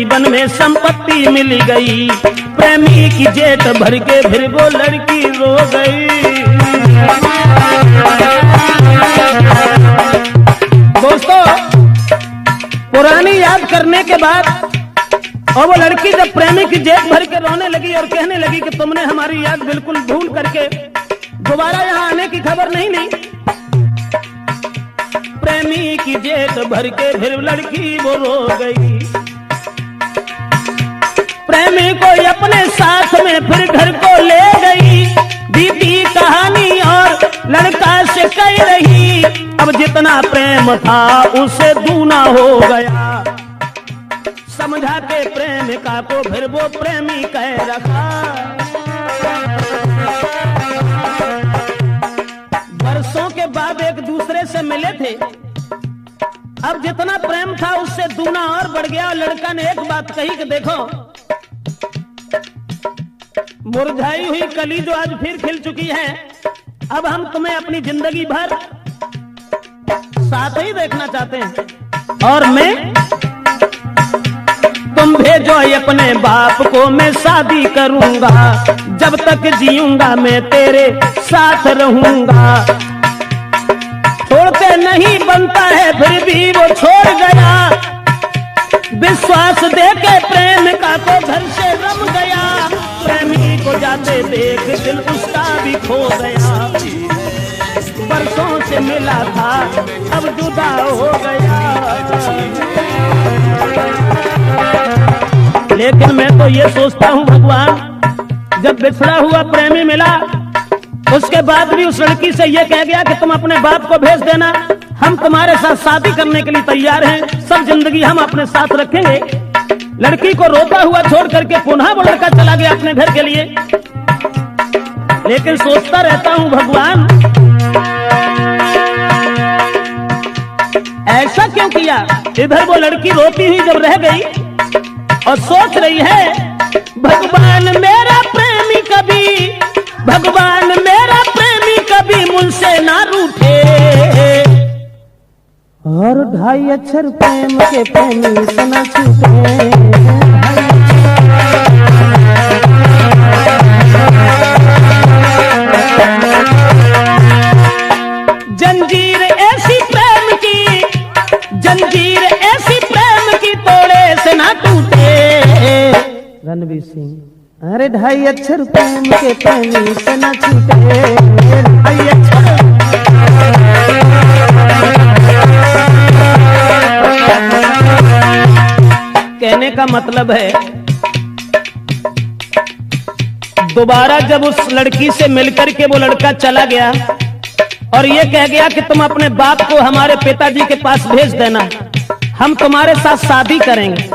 जीवन में संपत्ति मिल गई। प्रेमी की जेट भर के फिर वो लड़की रो गई। दोस्तों, पुरानी याद करने के बाद और वो लड़की जब प्रेमी की जेब भर के रोने लगी और कहने लगी कि तुमने हमारी याद बिल्कुल भूल करके दोबारा यहाँ आने की खबर नहीं ली। प्रेमी की जेब भर के फिर लड़की वो रो गई। प्रेमी को अपने साथ में फिर घर को ले गई। बीती कहानी और लड़का से कह रही, अब जितना प्रेम था उससे दूना हो गया। समझा के प्रेमिका को फिर वो प्रेमी कह रखा। वर्षों के बाद एक दूसरे से मिले थे। अब जितना प्रेम था उससे दूना और बढ़ गया। और लड़का ने एक बात कही कि देखो, मुरझाई हुई कली जो आज फिर खिल चुकी है, अब हम तुम्हें अपनी जिंदगी भर साथ ही देखना चाहते हैं। और मैं, तुम भेजो अपने बाप को, मैं शादी करूंगा। जब तक जीऊंगा मैं तेरे साथ रहूंगा। छोड़ते नहीं बनता है फिर भी वो छोड़ गया। विश्वास देके प्रेमिका को घर से रम गया। प्रेमी को जाते देख दिल उसका भी खो गया। बरसों से मिला था अब जुदा हो गया। लेकिन मैं तो ये सोचता हूँ भगवान, जब बिछड़ा हुआ प्रेमी मिला उसके बाद भी उस लड़की से ये कह गया कि तुम अपने बाप को भेज देना, हम तुम्हारे साथ शादी करने के लिए तैयार हैं, सब जिंदगी हम अपने साथ रखेंगे। लड़की को रोता हुआ छोड़ करके पुनः वो लड़का चला गया अपने घर के लिए। लेकिन सोचता रहता हूँ भगवान, ऐसा क्यों किया। इधर वो लड़की रोती हुई जब रह गई और सोच रही है, भगवान मेरा प्रेमी कभी, भगवान मेरा प्रेमी कभी मुझसे ना रूठे। और 2.5 अक्षर प्रेम के प्रेमी से ना छूटे। जंजीर ऐसी प्रेम की, जंजीर ऐसी प्रेम की तोड़े से ना टूटे। रणवीर सिंह, अरे 2.5 अक्षर प्रेम के प्रेमी से ना छूटे। 2.5 अक्षर। कहने का मतलब है, दोबारा जब उस लड़की से मिलकर के वो लड़का चला गया और ये कह गया कि तुम अपने बाप को हमारे पिताजी के पास भेज देना, हम तुम्हारे साथ शादी करेंगे,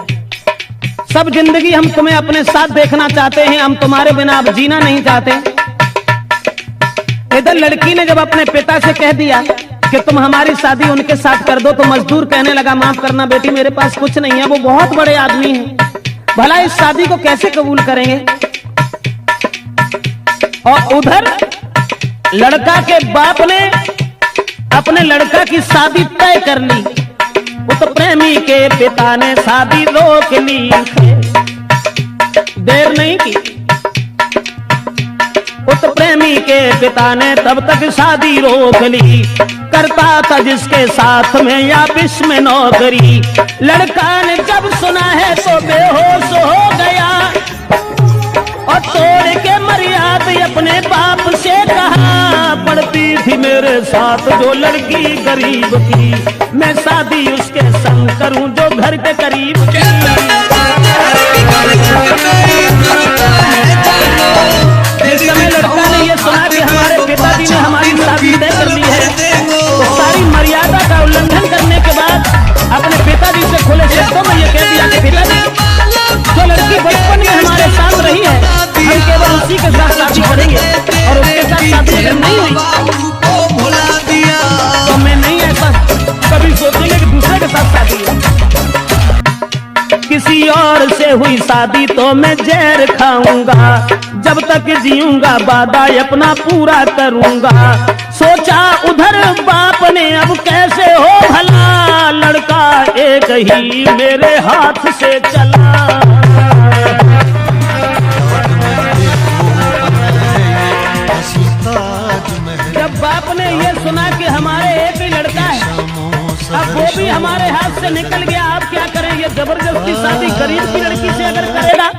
सब जिंदगी हम तुम्हें अपने साथ देखना चाहते हैं, हम तुम्हारे बिना अब जीना नहीं चाहते। इधर लड़की ने जब अपने पिता से कह दिया कि तुम हमारी शादी उनके साथ कर दो, तो मजदूर कहने लगा, माफ करना बेटी, मेरे पास कुछ नहीं है, वो बहुत बड़े आदमी हैं, भला इस शादी को कैसे कबूल करेंगे। और उधर लड़का के बाप ने अपने लड़का की शादी तय कर ली। उस प्रेमी के पिता ने शादी रोक ली, देर नहीं की। उस प्रेमी के पिता ने तब तक शादी रोक ली। करता था जिसके साथ में या विश्व में नौकरी। लड़का ने जब सुना है तो बेहोश हो गया और तोड़ के मर्यादा अपने बाप से कहा, पढ़ती थी मेरे साथ जो लड़की गरीब की, मैं शादी उसके संग करूं जो घर के करीब की। जिस समय लड़का ने ये सुना कि हमारे पिताजी ने हमारी शादी तय कर ली है, तो सारी मर्यादा का उल्लंघन करने के बाद अपने पिताजी से खुले शब्दों में ये कह दिया कि पिताजी, जो लड़की बचपन में हमारे साथ रही है, हम केवल उसी के साथ शादी करेंगे और उसके साथ शादी अगर नहीं हुई तो मैं नहीं ऐसा कभी सोचेंगे कि दूसरे के साथ शादी है। किसी और से हुई शादी तो मैं जहर खाऊंगा, जब तक जीऊंगा वादा अपना पूरा करूंगा। सोचा उधर बाप ने अब कैसे हो भला, लड़का एक ही मेरे हाथ से चला। जब बाप ने ये सुना कि हमारे एक ही लड़का है, अब वो भी हमारे हाथ से निकल गया, आप क्या करें? ये जबरदस्ती शादी गरीब की लड़की से अगर करेगा,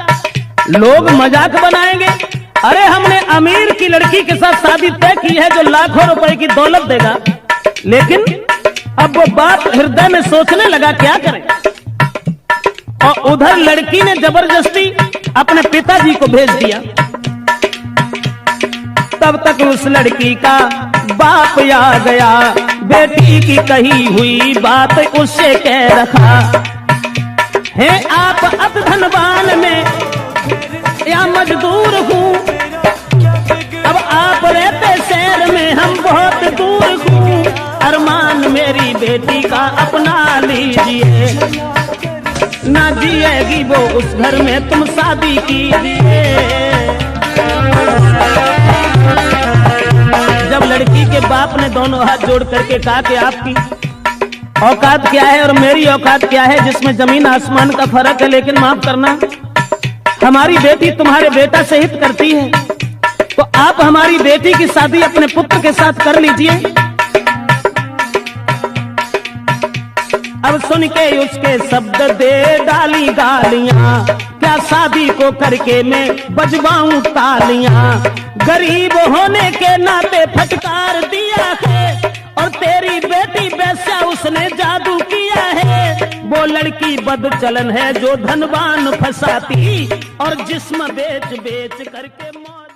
लोग मजाक बनाएंगे। अरे हमने अमीर की लड़की के साथ शादी तय की है जो लाखों रुपए की दौलत देगा। लेकिन अब वो बाप हृदय में सोचने लगा क्या करें, और उधर लड़की ने जबरदस्ती अपने पिताजी को भेज दिया। तब तक उस लड़की का बाप आ गया, बेटी की कही हुई बात उससे कह रखा है, आप अब धनवान में या मजदूर हूँ, अब आप रहते शहर में, हम बहुत दूर हूँ, अरमान मेरी बेटी का अपना लीजिए, ना जिएगी वो उस घर में, तुम शादी कीजिए। जब लड़की के बाप ने दोनों हाथ जोड़ करके कहा कि आपकी औकात क्या है और मेरी औकात क्या है, जिसमें जमीन आसमान का फर्क है, लेकिन माफ करना हमारी बेटी तुम्हारे बेटा से हित करती है, तो आप हमारी बेटी की शादी अपने पुत्र के साथ कर लीजिए। अब सुन के उसके शब्द दे डाली गालियां, क्या शादी को करके मैं बजवाऊं तालियां, गरीब होने के नाते फटकार दिया है, और तेरी बेटी वैसा उसने जादू किया है। वो लड़की बदचलन है जो धनवान फंसाती, और जिस्म बेच बेच करके मौत